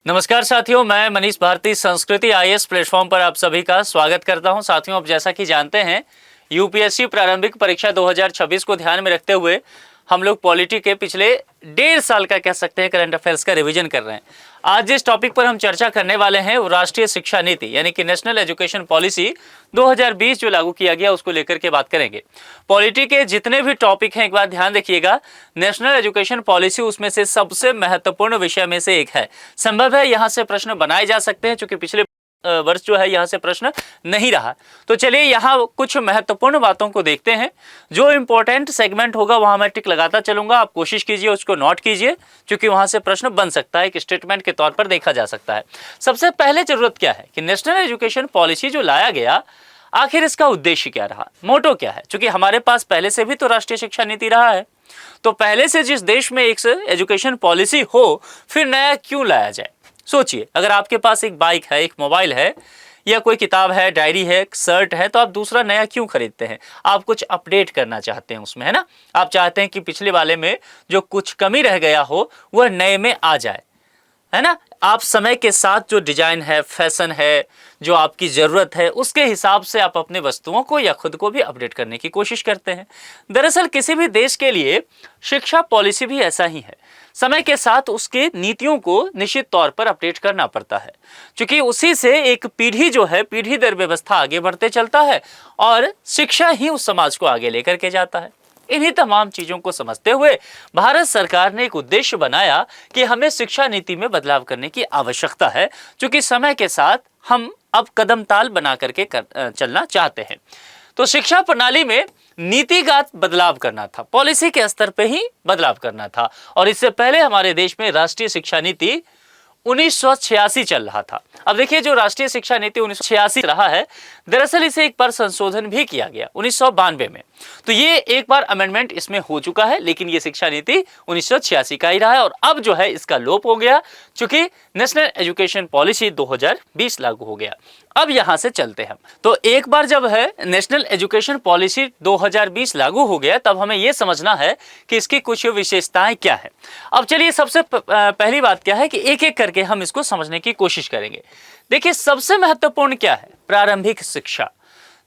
नमस्कार साथियों, मैं मनीष भारती संस्कृति आईएएस प्लेटफॉर्म पर आप सभी का स्वागत करता हूं। साथियों, अब जैसा कि जानते हैं यूपीएससी प्रारंभिक परीक्षा 2026 को ध्यान में रखते हुए हम लोग पॉलिटी के पिछले 1.5 साल का कह सकते हैं करंट अफेयर्स का रिवीजन कर रहे हैं। आज जिस टॉपिक पर हम चर्चा करने वाले हैं वो राष्ट्रीय शिक्षा नीति यानी कि नेशनल एजुकेशन पॉलिसी 2020 जो लागू किया गया उसको लेकर के बात करेंगे। पॉलिटी के जितने भी टॉपिक हैं एक बार ध्यान रखिएगा, नेशनल एजुकेशन पॉलिसी उसमें से सबसे महत्वपूर्ण विषय में से एक है। संभव है यहाँ से प्रश्न बनाए जा सकते हैं, क्योंकि पिछले वर्ष जो है यहाँ से प्रश्न नहीं रहा। तो चलिए यहाँ कुछ महत्वपूर्ण बातों को देखते हैं। जो इंपॉर्टेंट सेगमेंट होगा वहां मैं टिक लगाता चलूंगा, आप कोशिश कीजिए उसको नोट कीजिए, क्योंकि वहां से प्रश्न बन सकता है, एक स्टेटमेंट के तौर पर देखा जा सकता है। सबसे पहले जरूरत क्या है कि नेशनल एजुकेशन पॉलिसी जो लाया गया, आखिर इसका उद्देश्य क्या रहा, मोटो क्या है। क्योंकि हमारे पास पहले से भी तो राष्ट्रीय शिक्षा नीति रहा है, तो पहले से जिस देश में एक एजुकेशन पॉलिसी हो, फिर नया क्यों लाया जाए। सोचिए, अगर आपके पास एक बाइक है, एक मोबाइल है, या कोई किताब है, डायरी है, शर्ट है, तो आप दूसरा नया क्यों खरीदते हैं। आप कुछ अपडेट करना चाहते हैं उसमें, है ना। आप चाहते हैं कि पिछले वाले में जो कुछ कमी रह गया हो वह नए में आ जाए, है ना। आप समय के साथ जो डिजाइन है, फैशन है, जो आपकी जरूरत है, उसके हिसाब से आप अपने वस्तुओं को या खुद को भी अपडेट करने की कोशिश करते हैं। दरअसल किसी भी देश के लिए शिक्षा पॉलिसी भी ऐसा ही है। समय के साथ उसके नीतियों को निश्चित तौर पर अपडेट करना पड़ता है, क्योंकि उसी से एक पीढ़ी जो है, पीढ़ी दर व्यवस्था आगे बढ़ते चलता है और शिक्षा ही उस समाज को आगे लेकर के जाता है। इन्हीं तमाम चीजों को समझते हुए भारत सरकार ने एक उद्देश्य बनाया कि हमें शिक्षा नीति में बदलाव करने की आवश्यकता है, क्योंकि समय के साथ हम अब कदम ताल बना करके चलना चाहते हैं। तो शिक्षा प्रणाली में नीतिगत बदलाव करना था, पॉलिसी के स्तर पे ही बदलाव करना था। और इससे पहले हमारे देश में राष्ट्रीय शिक्षा नीति 1986 चल रहा था। अब देखिए, जो राष्ट्रीय शिक्षा नीति 1986 रहा है, दरअसल इसे एक बार संशोधन भी किया गया 1992 में। तो ये एक बार अमेंडमेंट इसमें हो चुका है, लेकिन ये शिक्षा नीति 1986 का ही रहा है और अब जो है इसका लोप हो गया, क्योंकि नेशनल एजुकेशन पॉलिसी 2020 लागू हो गया। अब यहां से चलते हैं। तो एक बार जब है नेशनल एजुकेशन पॉलिसी 2020 लागू हो गया, तब हमें यह समझना है कि इसकी कुछ विशेषताएं क्या है। अब चलिए, सबसे पहली बात क्या है कि एक एक करके हम इसको समझने की कोशिश करेंगे। देखिए, सबसे महत्वपूर्ण क्या है, प्रारंभिक शिक्षा,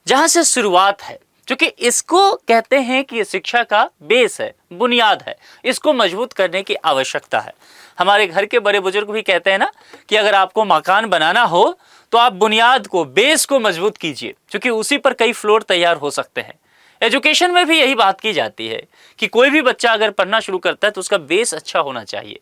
जहां से शुरुआत है, क्योंकि इसको कहते हैं कि ये शिक्षा का बेस है, बुनियाद है। इसको मजबूत करने की आवश्यकता है। हमारे घर के बड़े बुजुर्ग भी कहते हैं ना कि अगर आपको मकान बनाना हो तो आप बुनियाद को, बेस को मजबूत कीजिए, क्योंकि उसी पर कई फ्लोर तैयार हो सकते हैं। एजुकेशन में भी यही बात की जाती है कि कोई भी बच्चा अगर पढ़ना शुरू करता है तो उसका बेस अच्छा होना चाहिए,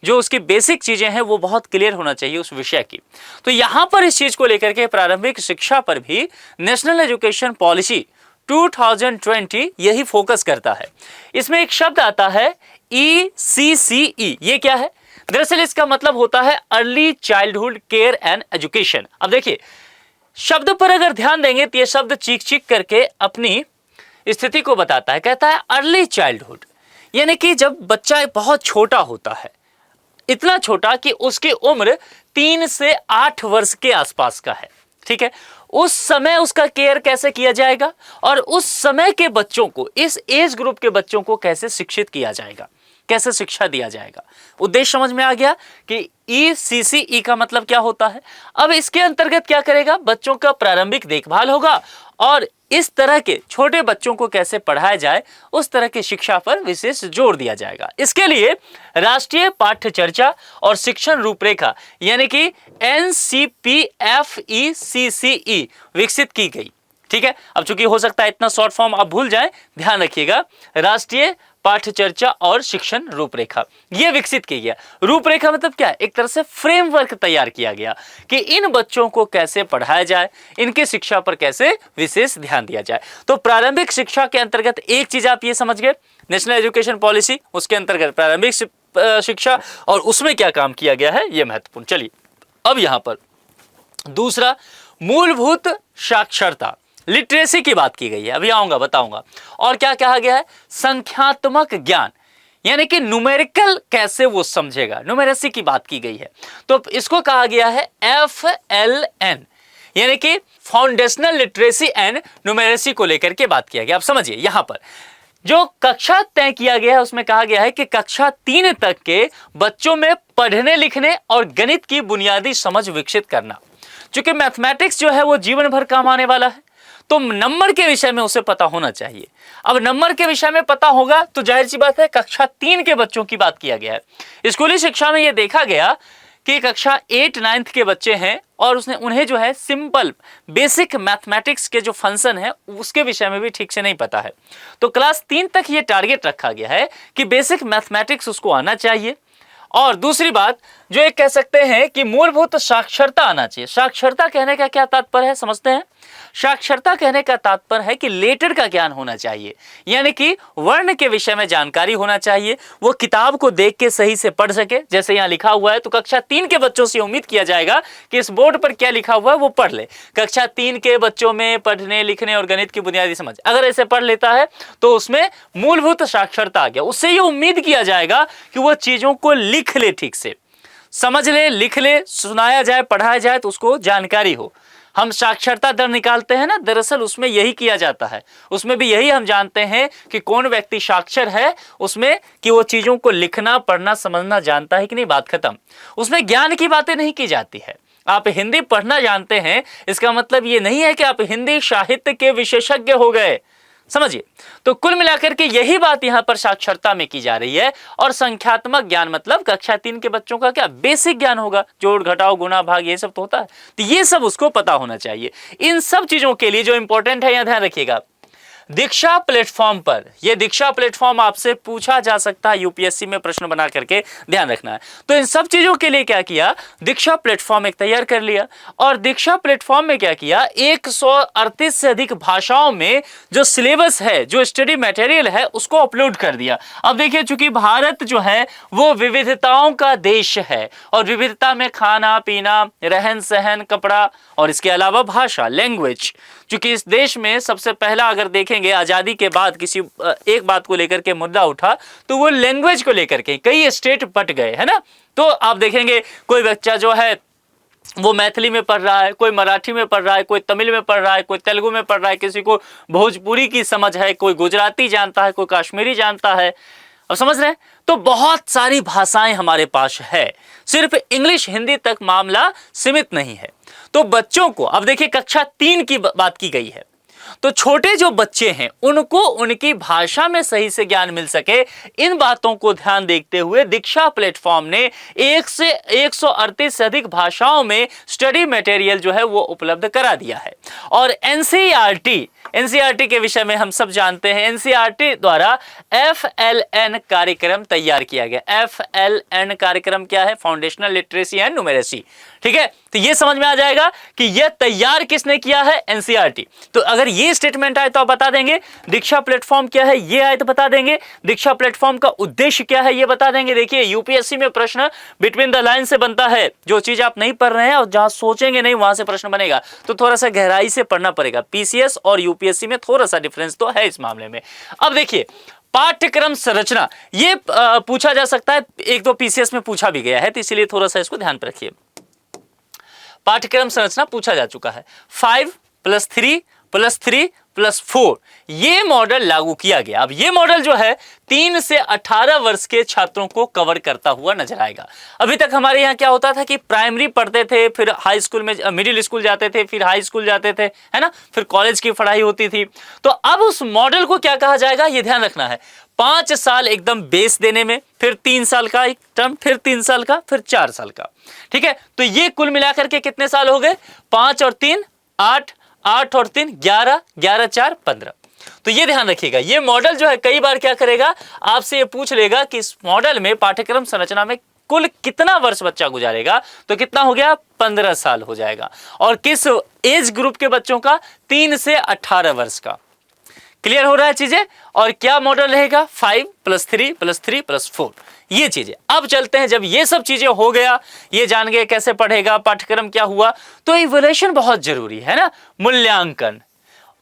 जो उसकी बेसिक चीजें हैं वो बहुत क्लियर होना चाहिए उस विषय की। तो यहां पर इस चीज को लेकर के प्रारंभिक शिक्षा पर भी नेशनल एजुकेशन पॉलिसी 2020 यही फोकस करता है। इसमें एक शब्द आता है ECCE। ये क्या है? दरअसल इसका मतलब होता है early childhood care and education. अब देखिए, शब्द पर अगर ध्यान देंगे तो ये शब्द चीख चीख करके अपनी स्थिति को बताता है। कहता है अर्ली चाइल्डहुड, यानी कि जब बच्चा बहुत छोटा होता है, इतना छोटा कि उसकी उम्र 3 से 8 वर्ष के आसपास का है, ठीक है। उस समय उसका केयर कैसे किया जाएगा और उस समय के बच्चों को, इस एज ग्रुप के बच्चों को कैसे शिक्षित किया जाएगा, कैसे शिक्षा दिया जाएगा। उद्देश्य समझ में आ गया कि ECCE का मतलब क्या होता है। अब इसके अंतर्गत क्या करेगा, बच्चों का प्रारंभिक देखभाल होगा और इस तरह के छोटे बच्चों को कैसे पढ़ाया जाए, उस तरह की शिक्षा पर विशेष जोर दिया जाएगा। इसके लिए राष्ट्रीय पाठ्य चर्चा और शिक्षण रूपरेखा यानी कि NCPFECCE विकसित की गई, ठीक है। अब चूंकि हो सकता है इतना शॉर्ट फॉर्म आप भूल जाएं, ध्यान रखिएगा, राष्ट्रीय पाठ्य चर्चा और शिक्षण रूपरेखा यह विकसित किया गया। रूपरेखा मतलब क्या है, एक तरह से फ्रेमवर्क तैयार किया गया कि इन बच्चों को कैसे पढ़ाया जाए, इनके शिक्षा पर कैसे विशेष ध्यान दिया जाए। तो प्रारंभिक शिक्षा के अंतर्गत एक चीज आप ये समझ गए, नेशनल एजुकेशन पॉलिसी, उसके अंतर्गत प्रारंभिक शिक्षा और उसमें क्या काम किया गया है, यह महत्वपूर्ण। चलिए, अब यहां पर दूसरा, मूलभूत साक्षरता, लिटरेसी की बात की गई है, अभी आऊंगा बताऊंगा। और क्या कहा गया है, संख्यात्मक ज्ञान, यानी कि न्यूमेरिकल कैसे वो समझेगा, न्यूमेरेसी की बात की गई है। तो इसको कहा गया है FLN, यानी कि फाउंडेशनल लिटरेसी एंड न्यूमेरेसी को लेकर के बात किया गया। अब समझिए, यहां पर जो कक्षा तय किया गया है उसमें कहा गया है कि कक्षा 3 तक के बच्चों में पढ़ने लिखने और गणित की बुनियादी समझ विकसित करना। क्योंकि मैथमेटिक्स जो है वो जीवन भर काम आने वाला है, तो नंबर के विषय में उसे पता होना चाहिए। अब नंबर के विषय में पता होगा तो जाहिर सी बात है कक्षा 3 के बच्चों की बात किया गया है। स्कूली शिक्षा में यह देखा गया कि कक्षा 8 9th के बच्चे हैं और उन्हें जो है सिंपल बेसिक मैथमेटिक्स के जो फंक्शन है उसके विषय में भी ठीक से नहीं पता है। तो क्लास 3 तक ये टारगेट रखा गया है कि बेसिक मैथमेटिक्स उसको आना चाहिए। और दूसरी बात जो एक कह सकते हैं कि मूलभूत साक्षरता आना चाहिए। साक्षरता कहने का क्या तात्पर्य है समझते हैं। साक्षरता कहने का तात्पर्य है कि लेटर का ज्ञान होना चाहिए, यानी कि वर्ण के विषय में जानकारी होना चाहिए। वो किताब को देख के सही से पढ़ सके, जैसे यहाँ लिखा हुआ है। तो कक्षा 3 के बच्चों से उम्मीद किया जाएगा कि इस बोर्ड पर क्या लिखा हुआ है वो पढ़ ले। कक्षा 3 के बच्चों में पढ़ने लिखने और गणित की बुनियादी समझ अगर ऐसे पढ़ लेता है तो उसमें मूलभूत साक्षरता आ गया। उससे ये उम्मीद किया जाएगा कि वो चीजों को लिख ले, ठीक से समझ ले, लिख ले, सुनाया जाए, पढ़ाया जाए तो उसको जानकारी हो। हम साक्षरता दर निकालते हैं ना, दरअसल उसमें यही किया जाता है। उसमें भी यही हम जानते हैं कि कौन व्यक्ति साक्षर है, उसमें कि वो चीजों को लिखना पढ़ना समझना जानता है कि नहीं, बात खत्म। उसमें ज्ञान की बातें नहीं की जाती है। आप हिंदी पढ़ना जानते हैं इसका मतलब ये नहीं है कि आप हिंदी साहित्य के विशेषज्ञ हो गए, समझिए। तो कुल मिलाकर के यही बात यहां पर साक्षरता में की जा रही है। और संख्यात्मक ज्ञान मतलब कक्षा 3 के बच्चों का क्या बेसिक ज्ञान होगा, जोड़ घटाओ गुणा भाग ये सब तो होता है, तो ये सब उसको पता होना चाहिए। इन सब चीजों के लिए जो इंपॉर्टेंट है यहां ध्यान रखिएगा, दीक्षा प्लेटफॉर्म पर, यह दीक्षा प्लेटफॉर्म आपसे पूछा जा सकता है यूपीएससी में, प्रश्न बना करके ध्यान रखना है। तो इन सब चीजों के लिए क्या किया, दीक्षा प्लेटफॉर्म एक तैयार कर लिया। और दीक्षा प्लेटफॉर्म में क्या किया, 138 से अधिक भाषाओं में जो सिलेबस है, जो स्टडी मटेरियल है उसको अपलोड कर दिया। अब देखिए चूंकि भारत जो है वो विविधताओं का देश है और विविधता में खाना पीना, रहन सहन, कपड़ा और इसके अलावा भाषा, लैंग्वेज, चूंकि इस देश में सबसे पहला अगर देखेंगे आजादी के बाद किसी एक बात को लेकर के मुद्दा उठा तो वो लैंग्वेज को लेकर के कई स्टेट बट गए, है ना। तो आप देखेंगे कोई बच्चा जो है वो मैथिली में पढ़ रहा है, कोई मराठी में पढ़ रहा है, कोई तमिल में पढ़ रहा है, कोई तेलुगु में पढ़ रहा है, किसी को भोजपुरी की समझ है, कोई गुजराती जानता है, कोई कश्मीरी जानता है। अब समझ रहे हैं, तो बहुत सारी भाषाएं हमारे पास है, सिर्फ इंग्लिश हिंदी तक मामला सीमित नहीं है। तो बच्चों को अब देखिए कक्षा 3 की बात की गई है, तो छोटे जो बच्चे हैं उनको उनकी भाषा में सही से ज्ञान मिल सके, इन बातों को ध्यान देखते हुए दीक्षा प्लेटफॉर्म ने 138 से अधिक भाषाओं में स्टडी मटेरियल जो है वो उपलब्ध करा दिया है। और एनसीईआरटी के विषय में हम सब जानते हैं, एनसीईआरटी द्वारा FLN कार्यक्रम तैयार किया गया। FLN कार्यक्रम क्या है, फाउंडेशनल लिटरेसी एंड न्यूमेरेसी, ठीक है। तो ये समझ में आ जाएगा कि यह तैयार किसने किया है, एनसीईआरटी। तो अगर ये स्टेटमेंट आए तो आप बता देंगे, दीक्षा प्लेटफॉर्म क्या है ये आए तो बता देंगे, दीक्षा प्लेटफॉर्म का उद्देश्य क्या है ये बता देंगे। देखिए यूपीएससी में प्रश्न बिटवीन द लाइन से बनता है, जो चीज आप नहीं पढ़ रहे हैं और जहां सोचेंगे नहीं वहां से प्रश्न बनेगा, तो थोड़ा सा गहराई से पढ़ना पड़ेगा। पीसीएस और यूपीएससी में थोड़ा सा डिफरेंस तो है इस मामले में। अब देखिए पाठ्यक्रम संरचना, ये पूछा जा सकता है, एक दो पीसीएस में पूछा भी गया है, तो इसीलिए थोड़ा सा इसको ध्यान पर रखिए। पाठ्यक्रम संरचना पूछा जा चुका है। 5+3+3+4 ये मॉडल लागू किया गया। अब ये मॉडल जो है 3 से 18 वर्ष के छात्रों को कवर करता हुआ नजर आएगा। अभी तक हमारे यहाँ क्या होता था कि प्राइमरी पढ़ते थे, फिर हाई स्कूल में मिडिल स्कूल जाते थे, फिर हाई स्कूल जाते थे, है ना, फिर कॉलेज की पढ़ाई होती थी। तो अब उस मॉडल को क्या कहा जाएगा ये ध्यान रखना है। 5 साल एकदम बेस देने में, फिर 3 साल का एक टर्म, फिर 3 साल का, फिर 4 साल का, ठीक है। तो ये कुल मिलाकर के कितने साल हो गए, 5 और 3 8, 8 और 3 11, 11 4 15। तो ये ध्यान रखिएगा, ये मॉडल जो है कई बार क्या करेगा, आपसे ये पूछ लेगा कि इस मॉडल में पाठ्यक्रम संरचना में कुल कितना वर्ष बच्चा गुजारेगा, तो कितना हो गया, 15 साल हो जाएगा। और किस एज ग्रुप के बच्चों का, 3 से 18 वर्ष का। क्लियर हो रहा है चीजें। और क्या मॉडल रहेगा, 5+3+3+4 ये चीजें। अब चलते हैं, जब ये सब चीजें हो गया, ये जान गए कैसे पढ़ेगा, पाठ्यक्रम क्या हुआ, तो इवैल्यूएशन बहुत जरूरी है ना, मूल्यांकन।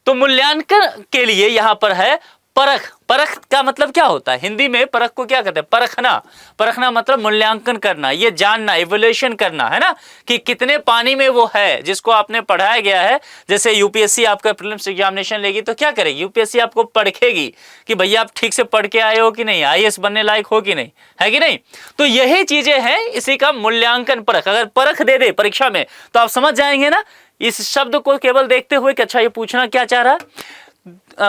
तो मूल्यांकन के लिए यहां पर है परख, परख का मतलब क्या होता है? हिंदी में परख को क्या कहते हैं? परखना। परखना मतलब मूल्यांकन करना, ये जानना, इवैल्यूएशन करना, है ना, कि कितने पानी में वो है जिसको आपने पढ़ाया गया है। जैसे यूपीएससी आपका प्रीलिम्स एग्जामिनेशन लेगी तो क्या करेगी? यूपीएससी आपको परखेगी कि भैया आप ठीक से पढ़ के आए हो कि नहीं, आईएएस बनने लायक हो कि नहीं, है कि नहीं। तो यही चीजें हैं, इसी का मूल्यांकन परख। अगर परख दे दे परीक्षा में तो आप समझ जाएंगे ना इस शब्द को केवल देखते हुए कि अच्छा ये पूछना क्या चाह रहा है।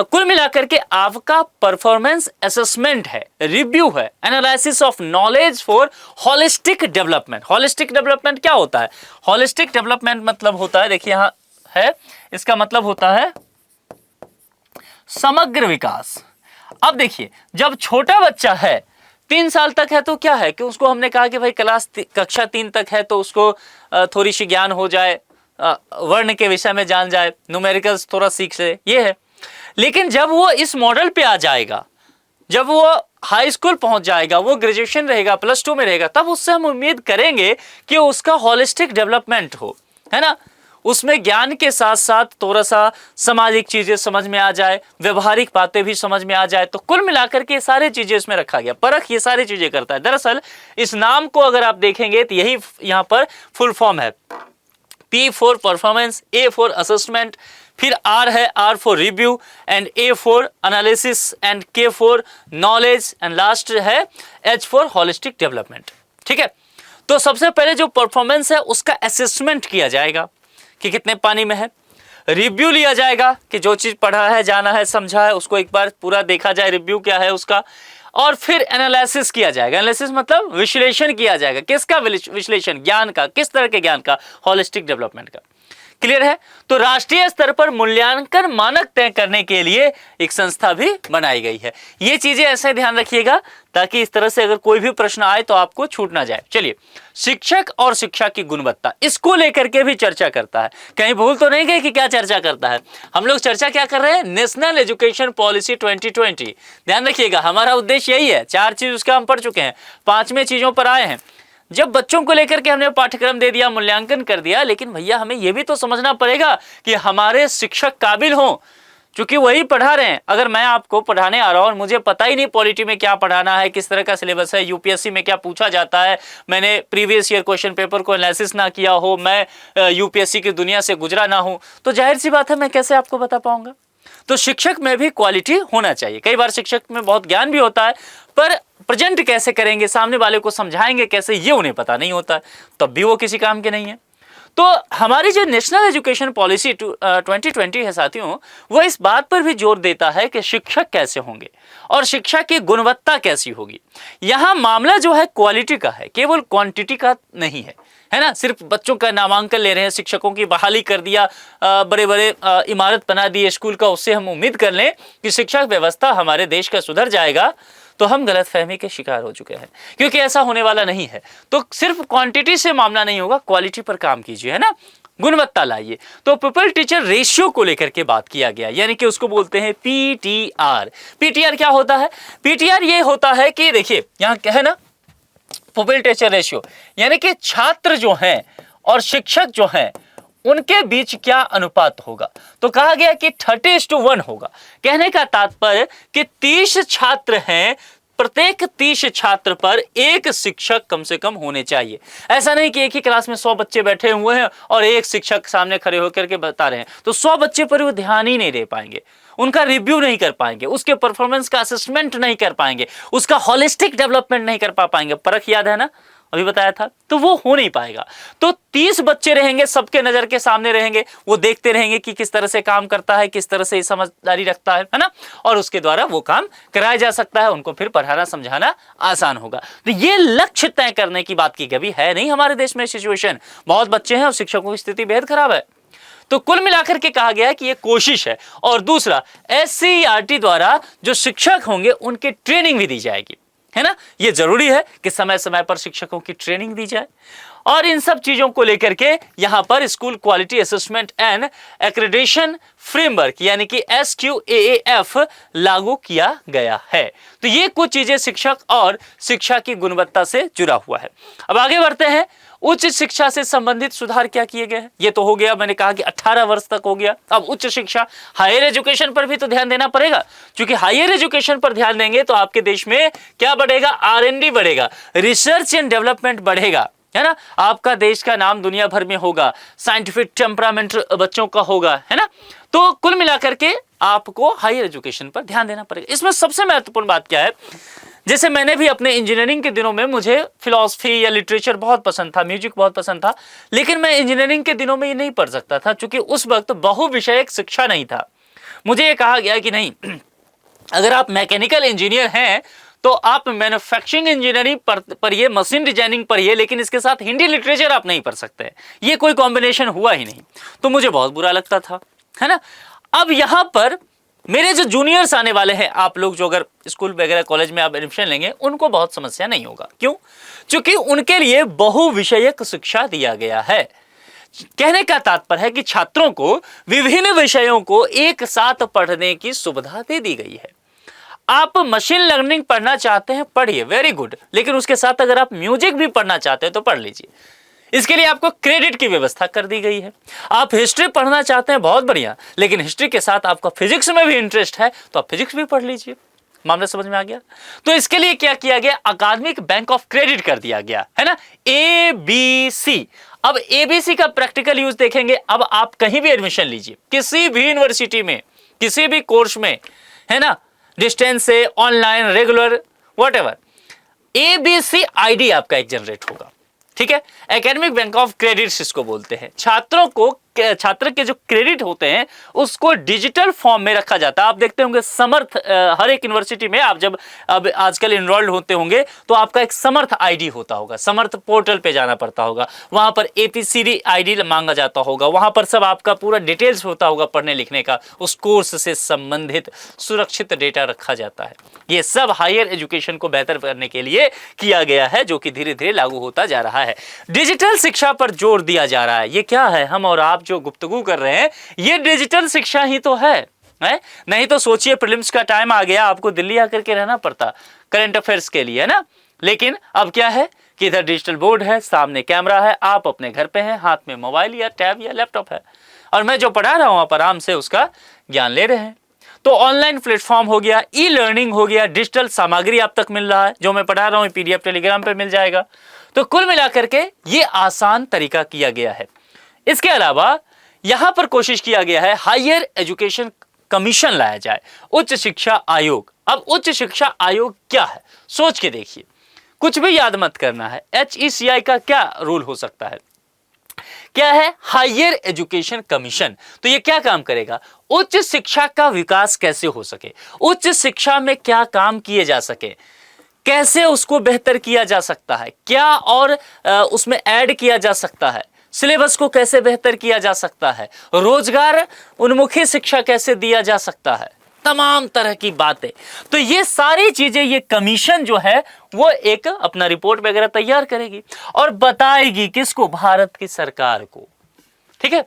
कुल मिलाकर के आपका परफॉर्मेंस असेसमेंट है, रिव्यू है, analysis of knowledge for holistic development. Holistic development क्या होता है? होलिस्टिक डेवलपमेंट मतलब होता है, देखिए यहां है, इसका मतलब होता है समग्र विकास। अब देखिए जब छोटा बच्चा है 3 साल तक है तो क्या है कि उसको हमने कहा कि भाई कक्षा 3 तक है तो उसको थोड़ी सी ज्ञान हो जाए, वर्ण के विषय में जान जाए, न्यूमेरिकल्स थोड़ा सीख ले, ये है। लेकिन जब वो इस मॉडल पे आ जाएगा, जब वो हाई स्कूल पहुंच जाएगा, वो ग्रेजुएशन रहेगा, +2 में रहेगा, तब उससे हम उम्मीद करेंगे कि उसका होलिस्टिक डेवलपमेंट हो, है ना। उसमें ज्ञान के साथ साथ थोड़ा सा सामाजिक चीजें समझ में आ जाए, व्यवहारिक बातें भी समझ में आ जाए। तो कुल मिलाकर के सारी चीजें इसमें रखा गया। परख ये सारी चीजें करता है। दरअसल इस नाम को अगर आप देखेंगे तो यही यहां पर फुल फॉर्म है। P for performance, A for assessment, फिर R है, R for review, and A for analysis, and K for knowledge, and last है H फॉर होलिस्टिक डेवलपमेंट। ठीक है, तो सबसे पहले जो परफॉर्मेंस है उसका असेसमेंट किया जाएगा कि कितने पानी में है। रिव्यू लिया जाएगा कि जो चीज पढ़ा है, जाना है, समझा है, उसको एक बार पूरा देखा जाए, रिव्यू क्या है उसका। और फिर एनालिसिस किया जाएगा। एनालिसिस मतलब विश्लेषण किया जाएगा। किसका विश्लेषण? ज्ञान का। किस तरह के ज्ञान का? होलिस्टिक डेवलपमेंट का। क्लियर है? तो राष्ट्रीय स्तर पर मूल्यांकन मानक तय करने के लिए एक संस्था भी बनाई गई है। ये चीजें ऐसे ध्यान रखिएगा ताकि इस तरह से अगर कोई भी प्रश्न आए तो आपको छूट ना जाए। चलिए, शिक्षक और शिक्षा की गुणवत्ता, इसको लेकर के भी चर्चा करता है। कहीं भूल तो नहीं गए कि क्या चर्चा करता है? हम लोग चर्चा क्या कर रहे हैं? National education policy 2020। ध्यान रखिएगा, हमारा उद्देश्य यही है। 4 चीज उसका हम पढ़ चुके हैं, 5वें चीजों पर आए हैं। जब बच्चों को लेकर के हमने पाठ्यक्रम दे दिया, मूल्यांकन कर दिया, लेकिन भैया हमें यह भी तो समझना पड़ेगा कि हमारे शिक्षक काबिल हों, क्योंकि वही पढ़ा रहे हैं। अगर मैं आपको पढ़ाने आ रहा हूं और मुझे पता ही नहीं पॉलिटी में क्या पढ़ाना है, किस तरह का सिलेबस है, यूपीएससी में क्या पूछा जाता है, मैंने प्रीवियस ईयर क्वेश्चन पेपर को एनालिसिस ना किया हो, मैं यूपीएससी की दुनिया से गुजरा ना हूं, तो जाहिर सी बात है मैं कैसे आपको बता पाऊंगा। तो शिक्षक में भी क्वालिटी होना चाहिए। कई बार शिक्षक में बहुत ज्ञान भी होता है, पर प्रेजेंट कैसे करेंगे, सामने वाले को समझाएंगे कैसे, ये उन्हें पता नहीं होता है, तब भी वो किसी काम के नहीं है। तो हमारी जो नेशनल एजुकेशन पॉलिसी 2020 है साथियों, वो इस बात पर भी जोर देता है कि शिक्षक कैसे होंगे और शिक्षा की गुणवत्ता कैसी होगी। यहां मामला जो है क्वालिटी का है, केवल क्वांटिटी का नहीं है ना। सिर्फ बच्चों का नामांकन ले रहे हैं, शिक्षकों की बहाली कर दिया, बड़े बड़े इमारत बना दी स्कूल का, उससे हम उम्मीद कर लें कि शिक्षा व्यवस्था हमारे देश का सुधर जाएगा, तो हम गलतफहमी के शिकार हो चुके हैं, क्योंकि ऐसा होने वाला नहीं है। तो सिर्फ क्वांटिटी से मामला नहीं होगा, क्वालिटी पर काम कीजिए, है ना, गुणवत्ता लाइए। तो पीपल टीचर रेशियो को लेकर के बात किया गया, यानी कि उसको बोलते हैं पीटीआर। पीटीआर क्या होता है? पीटीआर ये होता है कि देखिए यहां क्या है ना, पीपल टीचर रेशियो, यानी कि छात्र जो हैं और शिक्षक जो हैं उनके बीच क्या अनुपात होगा। तो कहा गया कि 30:1 होगा। कहने का तात्पर्य कि 30 छात्र हैं, प्रत्येक 30 छात्र पर एक शिक्षक कम से कम होने चाहिए। ऐसा नहीं कि एक ही क्लास में 100 बच्चे बैठे हुए हैं और एक शिक्षक सामने खड़े होकर के बता रहे हैं, तो 100 बच्चे पर वो ध्यान ही नहीं दे पाएंगे, उनका रिव्यू नहीं कर पाएंगे, उसके परफॉर्मेंस का असेसमेंट नहीं कर पाएंगे, उसका होलिस्टिक डेवलपमेंट नहीं कर पाएंगे। परख याद है ना, अभी बताया था, तो वो हो नहीं पाएगा। तो 30 बच्चे रहेंगे, सबके नजर के सामने रहेंगे, वो देखते रहेंगे कि किस तरह से काम करता है, किस तरह से समझदारी रखता है ना, और उसके द्वारा वो काम कराया जा सकता है, उनको फिर पढ़ाना समझाना आसान होगा। तो ये लक्ष्य तय करने की बात की कभी है नहीं हमारे देश में सिचुएशन। बहुत बच्चे हैं और शिक्षकों की स्थिति बेहद खराब है। तो कुल मिलाकर के कहा गया है कि ये कोशिश है। और दूसरा, SCERT द्वारा जो शिक्षक होंगे उनकी ट्रेनिंग भी दी जाएगी, है ना। ये जरूरी है कि समय समय पर शिक्षकों की ट्रेनिंग दी जाए। और इन सब चीजों को लेकर के यहां पर school quality assessment and accreditation framework यानी कि SQAAF लागू किया गया है। तो ये कुछ चीजें शिक्षक और शिक्षा की गुणवत्ता से जुड़ा हुआ है। अब आगे बढ़ते हैं, उच्च शिक्षा से संबंधित सुधार क्या किए गए हैं। ये तो हो गया, मैंने कहा कि 18 वर्ष तक हो गया। अब उच्च शिक्षा, हायर एजुकेशन पर भी तो ध्यान देना पड़ेगा, क्योंकि हायर एजुकेशन पर ध्यान देंगे तो आपके देश में क्या बढ़ेगा, R&D बढ़ेगा, रिसर्च एंड डेवलपमेंट बढ़ेगा, है ना। आपका देश का नाम दुनिया भर में होगा, साइंटिफिक टेम्परामेंट बच्चों का होगा, है ना। तो कुल मिलाकर के आपको हायर एजुकेशन पर ध्यान देना पड़ेगा। इसमें सबसे महत्वपूर्ण बात क्या है, जैसे मैंने भी अपने इंजीनियरिंग के दिनों में, मुझे फिलॉसफी या लिटरेचर बहुत पसंद था, म्यूजिक बहुत पसंद था, लेकिन मैं इंजीनियरिंग के दिनों में ये नहीं पढ़ सकता था, क्योंकि उस वक्त बहुविषयक शिक्षा नहीं था। मुझे ये कहा गया कि नहीं, अगर आप मैकेनिकल इंजीनियर हैं तो आप मैन्युफैक्चरिंग इंजीनियरिंग पढ़िए, मशीन डिजाइनिंग पढ़िए, लेकिन इसके साथ हिंदी लिटरेचर आप नहीं पढ़ सकते। ये कोई कॉम्बिनेशन हुआ ही नहीं, तो मुझे बहुत बुरा लगता था, है ना। अब यहां पर मेरे जो जूनियर्स आने वाले हैं, आप लोग जो अगर स्कूल वगैरह कॉलेज में आप एडमिशन लेंगे, उनको बहुत समस्या नहीं होगा। क्यों? क्योंकि उनके लिए बहुविषयक शिक्षा दिया गया है। कहने का तात्पर्य है कि छात्रों को विभिन्न विषयों को एक साथ पढ़ने की सुविधा दे दी गई है। आप मशीन लर्निंग पढ़ना चाहते हैं, पढ़िए, वेरी गुड, लेकिन उसके साथ अगर आप म्यूजिक भी पढ़ना चाहते हैं तो पढ़ लीजिए। इसके लिए आपको क्रेडिट की व्यवस्था कर दी गई है। आप हिस्ट्री पढ़ना चाहते हैं, बहुत बढ़िया, लेकिन हिस्ट्री के साथ आपका फिजिक्स में भी इंटरेस्ट है तो आप फिजिक्स भी पढ़ लीजिए। मामला समझ में आ गया? तो इसके लिए क्या किया गया, अकादमिक बैंक ऑफ क्रेडिट कर दिया गया है ना, ABC। अब ABC का प्रैक्टिकल यूज देखेंगे। अब आप कहीं भी एडमिशन लीजिए, किसी भी यूनिवर्सिटी में, किसी भी कोर्स में, है ना, डिस्टेंस से, online, regular, whatever, ABC ID आपका एक जनरेट होगा, ठीक है। एकेडमिक बैंक ऑफ क्रेडिट इसको बोलते हैं। छात्रों को, छात्र के जो क्रेडिट होते हैं उसको डिजिटल फॉर्म में रखा जाता है। आप देखते होंगे समर्थ, हर एक यूनिवर्सिटी में आप जब अब आजकल इनरोल्ड होते होंगे तो आपका एक समर्थ ID होता होगा, समर्थ पोर्टल पे जाना पड़ता होगा, वहां पर ABCD ID मांगा जाता होगा, वहां पर सब आपका पूरा डिटेल्स होता होगा पढ़ने लिखने का, उस कोर्स से संबंधित सुरक्षित डेटा रखा जाता है। ये सब हायर एजुकेशन को बेहतर करने के लिए किया गया है, जो कि धीरे धीरे लागू होता जा रहा है। डिजिटल शिक्षा पर जोर दिया जा रहा है। ये क्या है, हम और आप जो गुफ्तगू कर रहे हैं, ये डिजिटल शिक्षा ही तो है? नहीं तो सोचिए, प्रीलिम्स का टाइम आ गया, आपको दिल्ली आकर के रहना पड़ता करंट अफेयर्स के लिए, है ना। लेकिन अब क्या है कि इधर डिजिटल बोर्ड है, सामने कैमरा है, आप अपने घर पे हैं, हाथ में मोबाइल या टैब या लैपटॉप है, और मैं जो पढ़ा रहा हूं आप आराम से उसका ज्ञान ले रहे हैं। तो ऑनलाइन प्लेटफॉर्म हो गया, ई लर्निंग हो गया, डिजिटल सामग्री आप तक मिल रहा है, जो मैं पढ़ा रहा हूं PDF टेलीग्राम पे मिल जाएगा। तो कुल मिलाकर के ये आसान तरीका किया गया है। इसके अलावा यहां पर कोशिश किया गया है हायर एजुकेशन कमीशन लाया जाए, उच्च शिक्षा आयोग। अब उच्च शिक्षा आयोग क्या है, सोच के देखिए, कुछ भी याद मत करना है। HECI का क्या रोल हो सकता है, क्या है, हायर एजुकेशन कमीशन। तो ये क्या काम करेगा, उच्च शिक्षा का विकास कैसे हो सके, उच्च शिक्षा में क्या काम किए जा सके, कैसे उसको बेहतर किया जा सकता है, क्या और उसमें ऐड किया जा सकता है, सिलेबस को कैसे बेहतर किया जा सकता है, रोजगार उन्मुखी शिक्षा कैसे दिया जा सकता है, तमाम तरह की बातें। तो ये सारी चीजें, ये कमीशन जो है वो एक अपना रिपोर्ट वगैरह तैयार करेगी और बताएगी किसको, भारत की सरकार को, ठीक है।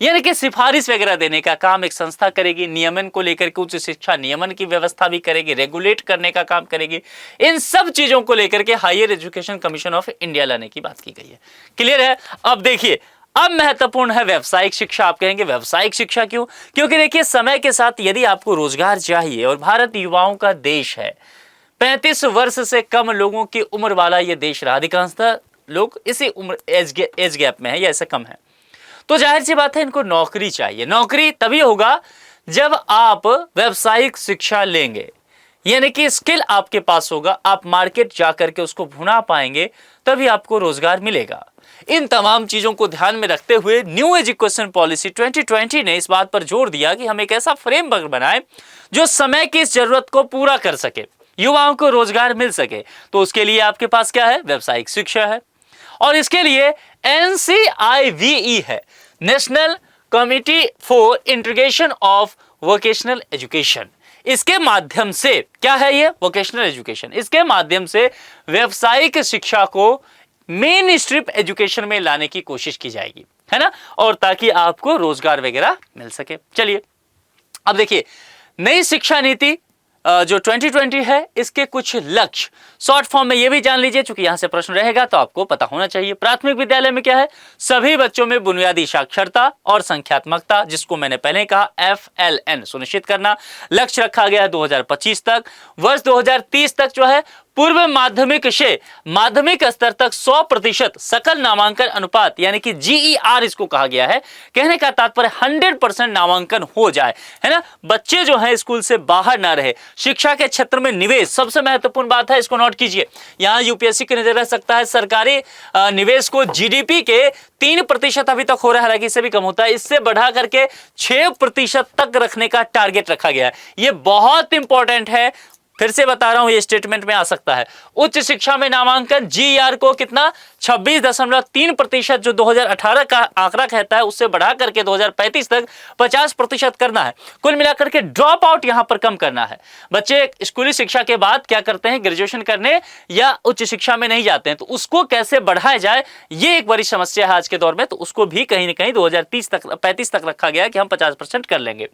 यानी कि सिफारिश वगैरह देने का काम एक संस्था करेगी, नियमन को लेकर के उच्च शिक्षा नियमन की व्यवस्था भी करेगी, रेगुलेट करने का काम करेगी। इन सब चीजों को लेकर के higher education commission of India लाने की बात की गई है। क्लियर है? अब देखिए, अब महत्वपूर्ण है व्यावसायिक शिक्षा। आप कहेंगे व्यावसायिक शिक्षा क्यों? क्योंकि देखिए, समय के साथ यदि आपको रोजगार चाहिए, और भारत युवाओं का देश है, 35 वर्ष से कम लोगों की उम्र वाला यह देश रहा, अधिकांशतः लोग इसी उम्र एज गैप में है या ऐसे कम है, तो जाहिर सी बात है इनको नौकरी चाहिए। नौकरी तभी होगा जब आप व्यावसायिक शिक्षा लेंगे, यानी कि स्किल आपके पास होगा, आप मार्केट जाकर के उसको भुना पाएंगे, तभी आपको रोजगार मिलेगा। इन तमाम चीजों को ध्यान में रखते हुए न्यू एजुकेशन पॉलिसी 2020 ने इस बात पर जोर दिया कि हम एक ऐसा फ्रेमवर्क बनाएं जो समय की इस जरूरत को पूरा कर सके, युवाओं को रोजगार मिल सके। तो उसके लिए आपके पास क्या है, व्यावसायिक शिक्षा है, और इसके लिए NCIVE है, national committee for integration of vocational education. इसके माध्यम से क्या है ये वोकेशनल एजुकेशन, इसके माध्यम से व्यावसायिक शिक्षा को मेन स्ट्रीम एजुकेशन में लाने की कोशिश की जाएगी, है ना, और ताकि आपको रोजगार वगैरह मिल सके। चलिए अब देखिए नई शिक्षा नीति जो 2020 है, इसके कुछ लक्ष्य शॉर्ट फॉर्म में ये भी जान लीजिए, चूंकि यहां से प्रश्न रहेगा तो आपको पता होना चाहिए। प्राथमिक विद्यालय में क्या है, सभी बच्चों में बुनियादी साक्षरता और संख्यात्मकता, जिसको मैंने पहले कहा FLN, सुनिश्चित करना। लक्ष्य रखा गया है 2025 तक। वर्ष 2030 तक जो है पूर्व माध्यमिक से माध्यमिक स्तर तक 100% सकल नामांकन अनुपात, यानी कि GER इसको कहा गया है। कहने का तात्पर्य 100% नामांकन हो जाए, है ना, बच्चे जो है स्कूल से बाहर ना रहे। शिक्षा के क्षेत्र में निवेश सबसे महत्वपूर्ण बात है, इसको नोट कीजिए। यहां यूपीएससी की नजर रह सकता है सरकारी निवेश को GDP के 3% अभी तक हो रहा है, हालांकि इससे भी कम होता है, इससे बढ़ा करके 6% तक रखने का टारगेट रखा गया है। यह बहुत इंपॉर्टेंट है, फिर से बता रहा हूं, ये स्टेटमेंट में आ सकता है। उच्च शिक्षा में नामांकन GER को कितना 26.3% जो 2018 का आंकड़ा कहता है, उससे बढ़ा करके 2035 तक 50% करना है। कुल मिलाकर के ड्रॉप आउट यहां पर कम करना है। बच्चे स्कूली शिक्षा के बाद क्या करते हैं, ग्रेजुएशन करने या उच्च शिक्षा में नहीं जाते हैं, तो उसको कैसे बढ़ाया जाए, ये एक बड़ी समस्या है आज के दौर में। तो उसको भी कहीं ना कहीं 2035 तक रखा गया है कि हम 50% कर लेंगे।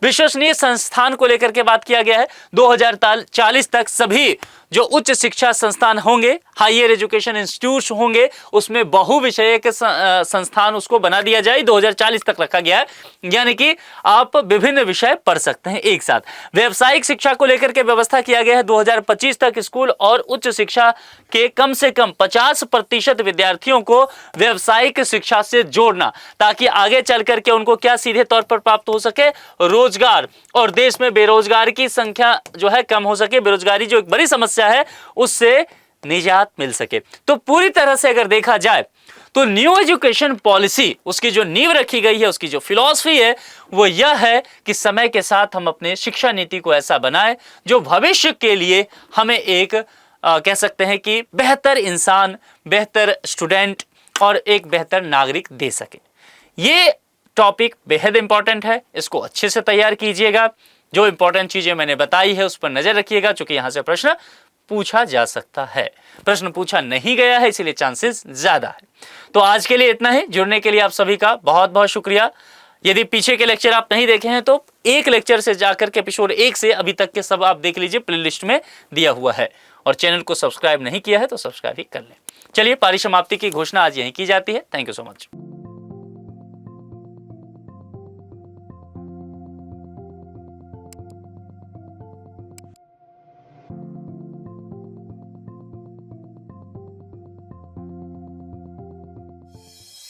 विश्वसनीय संस्थान को लेकर के बात किया गया है, 2040 तक सभी जो उच्च शिक्षा संस्थान होंगे, हायर एजुकेशन इंस्टीट्यूट होंगे, उसमें बहुविषयक संस्थान उसको बना दिया जाए, 2040 तक रखा गया है, यानी कि आप विभिन्न विषय पढ़ सकते हैं एक साथ। व्यावसायिक शिक्षा को लेकर के व्यवस्था किया गया है, 2025 तक स्कूल और उच्च शिक्षा के कम से कम 50% विद्यार्थियों को व्यावसायिक शिक्षा से जोड़ना, ताकि आगे चल करके उनको क्या सीधे तौर पर प्राप्त हो सके, रोजगार, और देश में बेरोजगार की संख्या जो है कम हो सके, बेरोजगारी जो एक बड़ी समस्या है उससे निजात मिल सके। तो पूरी तरह से अगर देखा जाए तो न्यू एजुकेशन पॉलिसी, उसकी जो नींव रखी गई है, उसकी जो फिलॉसफी है, वो यह है कि समय के साथ हम अपने शिक्षा नीति को ऐसा बनाएं जो भविष्य के लिए हमें एक कह सकते हैं कि बेहतर इंसान, बेहतर स्टूडेंट और एक बेहतर नागरिक दे सके। ये टॉपिक बेहद इंपॉर्टेंट है, इसको अच्छे से तैयार कीजिएगा। जो इंपॉर्टेंट चीजें मैंने बताई है उस पर नजर रखिएगा, क्योंकि यहां से प्रश्न पूछा जा सकता है। प्रश्न पूछा नहीं गया है, इसीलिए चांसेस ज्यादा है। तो आज के लिए इतना ही। जुड़ने के लिए आप सभी का बहुत बहुत शुक्रिया। यदि पीछे के लेक्चर आप नहीं देखे हैं तो एक लेक्चर से जाकर के एपिसोड 1 से अभी तक के सब आप देख लीजिए, प्लेलिस्ट में दिया हुआ है। और चैनल को सब्सक्राइब नहीं किया है तो सब्सक्राइब ही कर लें। चलिए, पारी समाप्ति की घोषणा आज यहीं की जाती है। Thank you so much.